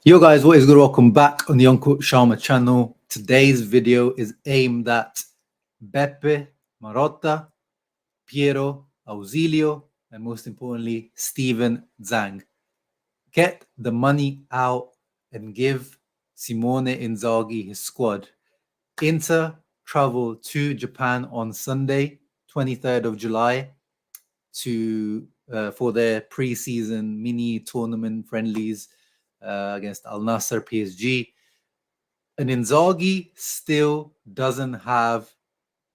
Yo guys, what is good? Welcome back on the Uncle Sharma channel. Today's video is aimed at Beppe, Marotta, Piero, Ausilio, and most importantly, Steven Zhang. Get the money out and give Simone Inzaghi his squad. Inter travel to Japan on Sunday, 23rd of July, to for their pre-season mini tournament friendlies against Al Nassr PSG. And Inzaghi still doesn't have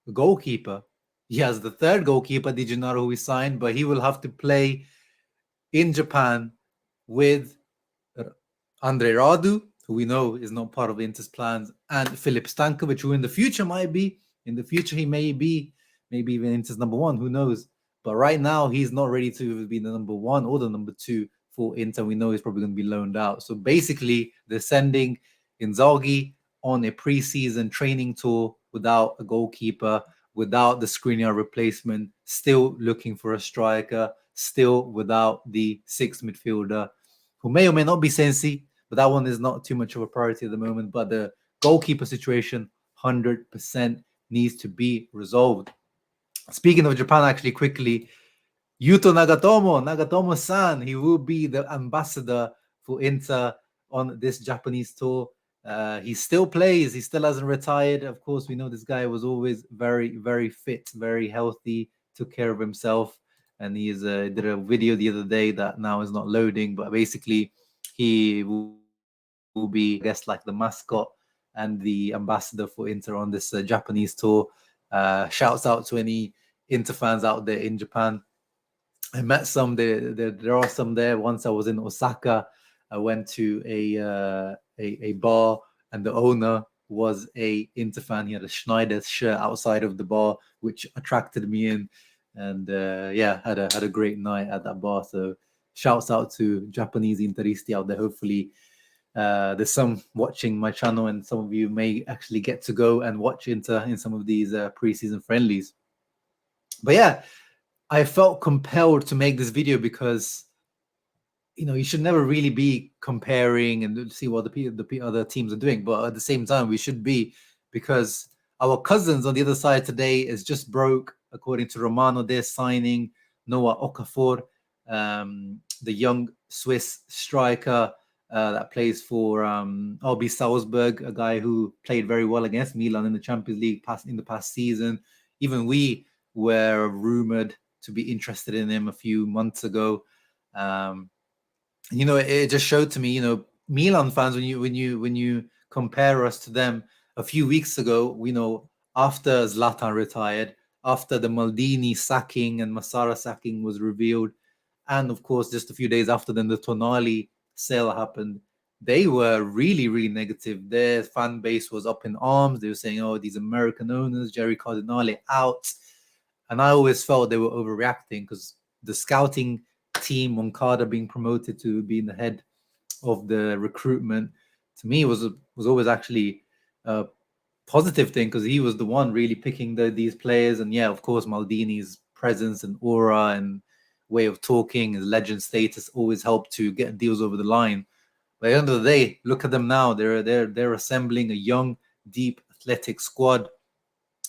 a goalkeeper. He has the third goalkeeper, Di Gennaro, who he signed, but he will have to play in Japan with Andre Radu, who we know is not part of Inter's plans, and Filip Stankovic, who in the future might be. In the future, he may be, maybe even Inter's number one, who knows? But right now, he's not ready to be the number one or the number two for Inter. We know he's probably going to be loaned out. So basically, they're sending Inzaghi on a pre-season training tour without a goalkeeper, without the Skriniar replacement, still looking for a striker, still without the sixth midfielder, who may or may not be Sensi, but that one is not too much of a priority at the moment. But the goalkeeper situation, 100% needs to be resolved. Speaking of Japan, actually, quickly, Yuto Nagatomo-san, he will be the ambassador for Inter on this Japanese tour. He still plays. He still hasn't retired. Of course, we know this guy was always very, very fit, very healthy, took care of himself. And he did a video the other day that now is not loading. But basically, he will be, I guess, like the mascot and the ambassador for Inter on this Japanese tour. Shouts out to any Inter fans out there in Japan. I met some. There are some there. Once I was in Osaka, I went to a bar, and the owner was a Inter fan. He had a Schneider shirt outside of the bar, which attracted me in, and yeah, had a great night at that bar. So shouts out to Japanese Interisti out there. Hopefully, there's some watching my channel, and some of you may actually get to go and watch Inter in some of these preseason friendlies. But yeah, I felt compelled to make this video because, you know, you should never really be comparing and see what the other teams are doing. But at the same time, we should be, because our cousins on the other side today is just broke. According to Romano, they're signing Noah Okafor, the young Swiss striker that plays for RB Salzburg, a guy who played very well against Milan in the Champions League in the past season. Even we were rumored to be interested in him a few months ago. You know, it just showed to me, you know, Milan fans, when you compare us to them a few weeks ago, we know after Zlatan retired, after the Maldini sacking and Massara sacking was revealed, and of course just a few days after then the Tonali sale happened, they were really, really negative. Their fan base was up in arms. They were saying, oh, these American owners, Jerry Cardinale out. And I always felt they were overreacting, because the scouting team, Moncada being promoted to being the head of the recruitment, to me was always actually a positive thing, because he was the one really picking these players. And yeah, of course, Maldini's presence and aura and way of talking, his legend status always helped to get deals over the line. But at the end of the day, look at them now. They're assembling a young, deep, athletic squad.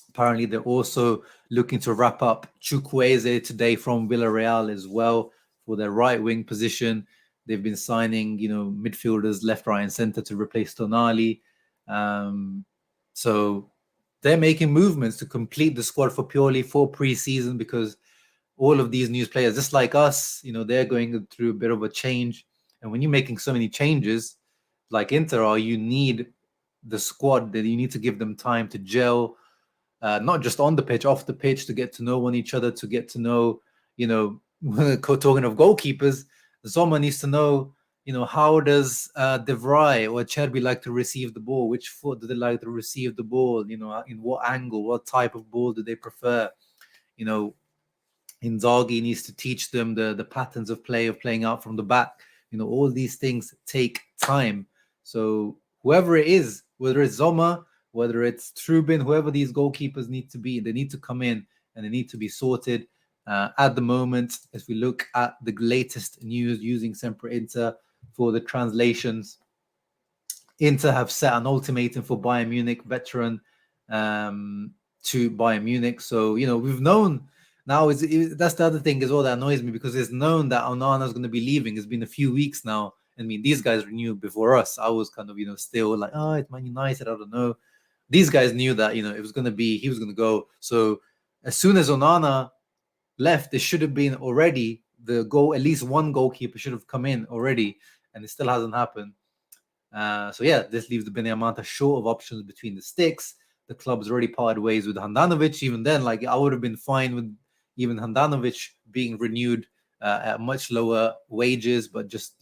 Apparently, they're also looking to wrap up Chukwueze today from Villarreal as well for their right wing position. They've been signing, you know, midfielders left, right, and center to replace Tonali. So they're making movements to complete the squad for pre-season, because all of these new players, just like us, you know, they're going through a bit of a change. And when you're making so many changes, like Inter are, you need the squad, that you need to give them time to gel. Not just on the pitch, off the pitch, to get to know each other, to get to know, you know, talking of goalkeepers, Sommer needs to know, you know, how does De Vrij or Cherby like to receive the ball? Which foot do they like to receive the ball? You know, in what angle, what type of ball do they prefer? You know, Inzaghi needs to teach them the patterns of playing out from the back. You know, all these things take time. So whoever it is, whether it's Sommer, whether it's Trubin, whoever these goalkeepers need to be, they need to come in and they need to be sorted. At the moment, if we look at the latest news using Sempre Inter for the translations, Inter have set an ultimatum for Bayern Munich veteran to Bayern Munich. So, we've known now. That's the other thing as well that annoys me, because it's known that Onana is going to be leaving. It's been a few weeks now. I mean, these guys renewed before us. I was kind of, still like, oh, it's Man United. I don't know. These guys knew that, it was going to be, he was going to go. So as soon as Onana left, there should have been already at least one goalkeeper should have come in already, and it still hasn't happened. So yeah, this leaves the Benfica short of options between the sticks. The club's already parted ways with Handanovic. Even then, like, I would have been fine with even Handanovic being renewed at much lower wages, but just,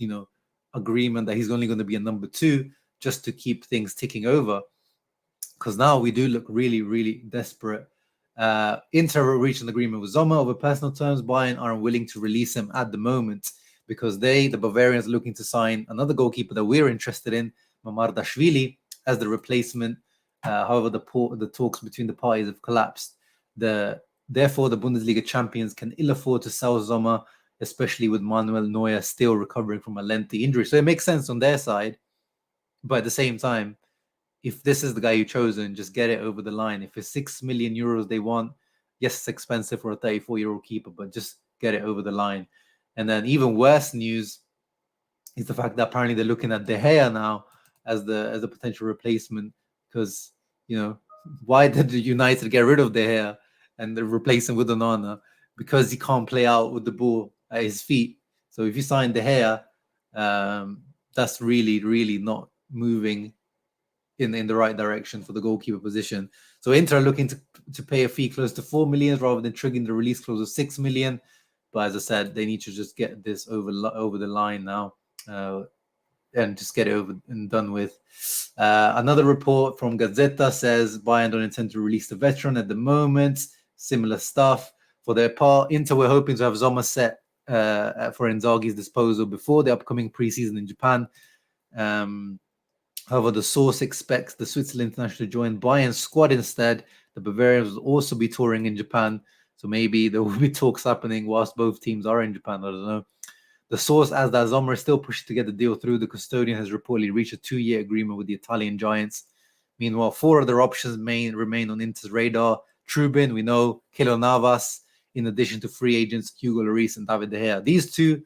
agreement that he's only going to be a number 2 just to keep things ticking over. Because now we do look really, really desperate. Inter reached an agreement with Sommer over personal terms. Bayern are unwilling to release him at the moment because the Bavarians, are looking to sign another goalkeeper that we're interested in, Mamardashvili, as the replacement. However, the talks between the parties have collapsed. Therefore, the Bundesliga champions can ill afford to sell Sommer, especially with Manuel Neuer still recovering from a lengthy injury. So it makes sense on their side. But at the same time, if this is the guy you've chosen, just get it over the line. If it's 6 million euros they want, yes, it's expensive for a 34-year-old keeper, but just get it over the line. And then even worse news is the fact that apparently they're looking at De Gea now as a potential replacement, because, why did United get rid of De Gea and replace him with Onana? Because he can't play out with the ball at his feet. So if you sign De Gea, that's really, really not moving in the right direction for the goalkeeper position. So Inter are looking to pay a fee close to 4 million rather than triggering the release clause of 6 million. But as I said, they need to just get this over the line now and just get it over and done with. Another report from Gazzetta says Bayern don't intend to release the veteran at the moment. Similar stuff. For their part, Inter were hoping to have Sommer set for Inzaghi's disposal before the upcoming preseason in Japan. However, the source expects the Switzerland international to join Bayern's squad instead. The Bavarians will also be touring in Japan, so maybe there will be talks happening whilst both teams are in Japan. I don't know. The source adds that Sommer is still pushing to get the deal through. The custodian has reportedly reached a 2-year agreement with the Italian giants. Meanwhile, 4 other options remain on Inter's radar. Trubin, we know, Keylor Navas, in addition to free agents Hugo Lloris and David De Gea. These 2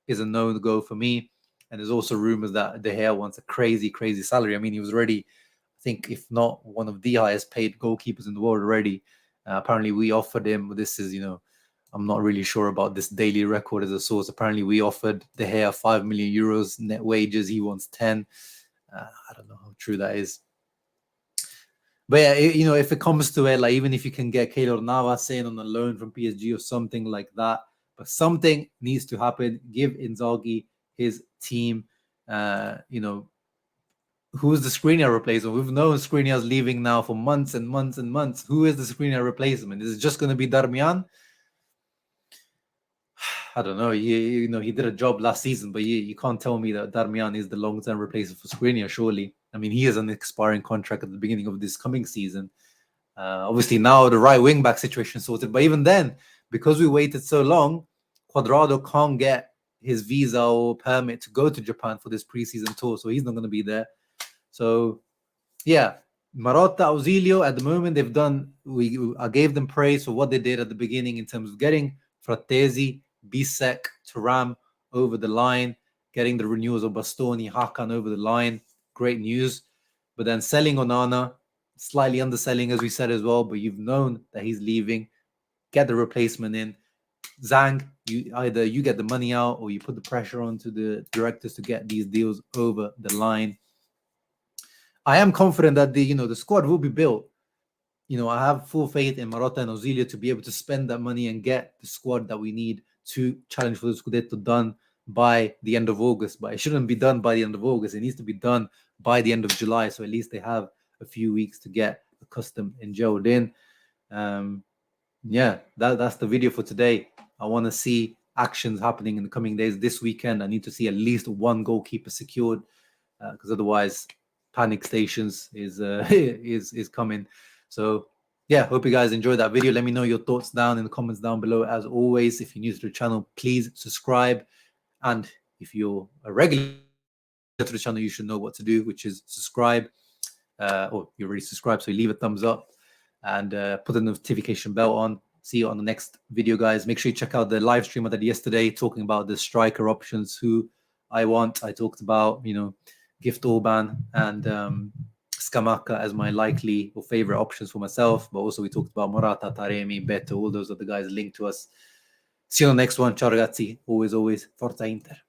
is a no-go for me. And there's also rumors that De Gea wants a crazy, crazy salary. I mean, he was already, I think, if not one of the highest paid goalkeepers in the world already. Apparently, we offered him, this is, I'm not really sure about this daily record as a source. Apparently, we offered De Gea 5 million euros net wages. He wants 10. I don't know how true that is. But yeah, if it comes to it, like, even if you can get Keylor Navas in on a loan from PSG or something like that, but something needs to happen. Give Inzaghi his team. Who's the Skriniar replacement? We've known Skriniar's leaving now for months and months and months. Who is the Skriniar replacement? Is it just going to be Darmian? I don't know. He did a job last season, but you can't tell me that Darmian is the long-term replacement for Skriniar, surely. I mean, he has an expiring contract at the beginning of this coming season. Obviously, now the right wing-back situation sorted. But even then, because we waited so long, Cuadrado can't get his visa or permit to go to Japan for this preseason tour, so he's not going to be there. So, yeah, Marotta, Ausilio, at the moment, they've done, I gave them praise for what they did at the beginning in terms of getting Frattesi, Bisek, Thuram over the line, getting the renewals of Bastoni, Hakan over the line. Great news. But then selling Onana, slightly underselling, as we said as well, but you've known that he's leaving. Get the replacement in. Zhang, either you get the money out or you put the pressure on to the directors to get these deals over the line. I am confident that the squad will be built. I have full faith in Marotta and Ausilio to be able to spend that money and get the squad that we need to challenge for the Scudetto done by the end of August. But it shouldn't be done by the end of August. It needs to be done by the end of July. So at least they have a few weeks to get accustomed and gelled in. That's the video for today. I want to see actions happening in the coming days. This weekend, I need to see at least one goalkeeper secured, because otherwise panic stations is coming. So yeah, hope you guys enjoyed that video. Let me know your thoughts down in the comments down below. As always, if you're new to the channel, please subscribe. And if you're a regular to the channel, you should know what to do, which is subscribe. Or you already subscribed, so you leave a thumbs up and put the notification bell on. See you on the next video, guys. Make sure you check out the live stream I did yesterday talking about the striker options, who I want. I talked about, Gift Orban and Scamacca as my likely or favorite options for myself, but also we talked about Morata, Taremi, Beto, all those are the guys linked to us. See you on the next one. Ciao ragazzi. Always, Forza Inter.